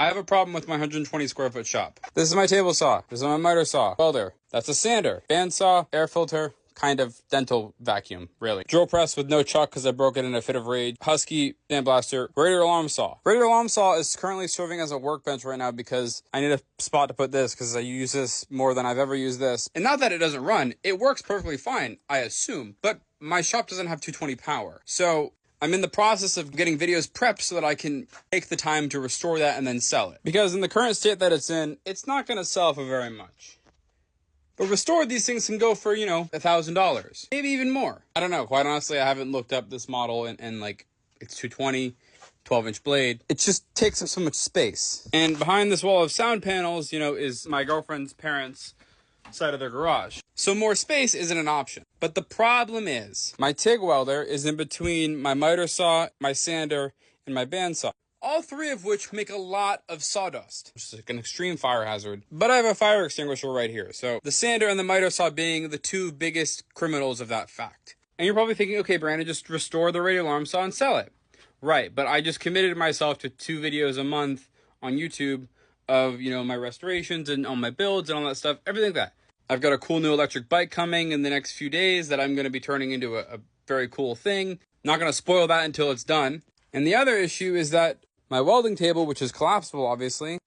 I have a problem with my 120 square foot shop. This is my table saw. This is my miter saw. Welder. That's a sander. Bandsaw, air filter, kind of dental vacuum, really. Drill press with no chuck because I broke it in a fit of rage. Husky, sandblaster, radial alarm saw. Radial alarm saw is currently serving as a workbench right now because I need a spot to put this because I use this more than I've ever used this. And not that it doesn't run, it works perfectly fine, I assume, but my shop doesn't have 220 power. So I'm in the process of getting videos prepped so that I can take the time to restore that and then sell it. Because in the current state that it's in, it's not going to sell for very much. But restored, these things can go for, $1,000. Maybe even more. I don't know. Quite honestly, I haven't looked up this model and like, it's 220, 12-inch blade. It just takes up so much space. And behind this wall of sound panels, is my girlfriend's parents' side of their garage. So more space isn't an option. But the problem is, my TIG welder is in between my miter saw, my sander, and my bandsaw. All three of which make a lot of sawdust, which is like an extreme fire hazard. But I have a fire extinguisher right here. So the sander and the miter saw being the two biggest criminals of that fact. And you're probably thinking, okay, Brandon, just restore the radial alarm saw and sell it. Right, but I just committed myself to 2 videos a month on YouTube of, my restorations and all my builds and all that stuff, everything like that. I've got a cool new electric bike coming in the next few days that I'm going to be turning into a very cool thing. Not going to spoil that until it's done. And the other issue is that my welding table, which is collapsible, obviously,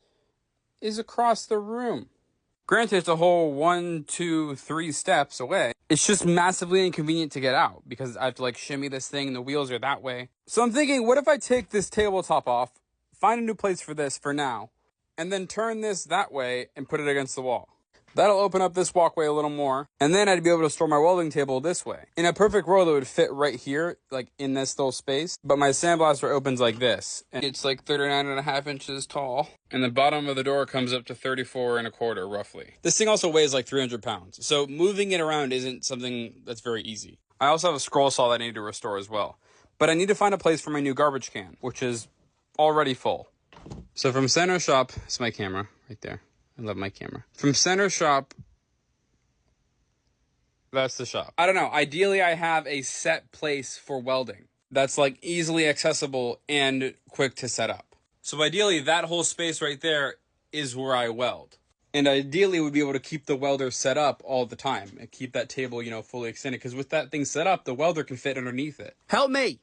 is across the room. Granted, it's a whole 1, 2, 3 steps away. It's just massively inconvenient to get out because I have to shimmy this thing and the wheels are that way. So I'm thinking, what if I take this tabletop off, find a new place for this for now, and then turn this that way and put it against the wall? That'll open up this walkway a little more, and then I'd be able to store my welding table this way. In a perfect world, it would fit right here, in this little space, but my sandblaster opens like this, and it's 39.5 inches tall, and the bottom of the door comes up to 34.25, roughly. This thing also weighs 300 pounds, so moving it around isn't something that's very easy. I also have a scroll saw that I need to restore as well, but I need to find a place for my new garbage can, which is already full. So from center shop, it's my camera right there. I love my camera. From center shop, that's the shop. I don't know. Ideally, I have a set place for welding that's easily accessible and quick to set up. So ideally, that whole space right there is where I weld. And ideally, would be able to keep the welder set up all the time and keep that table, fully extended. Because with that thing set up, the welder can fit underneath it. Help me!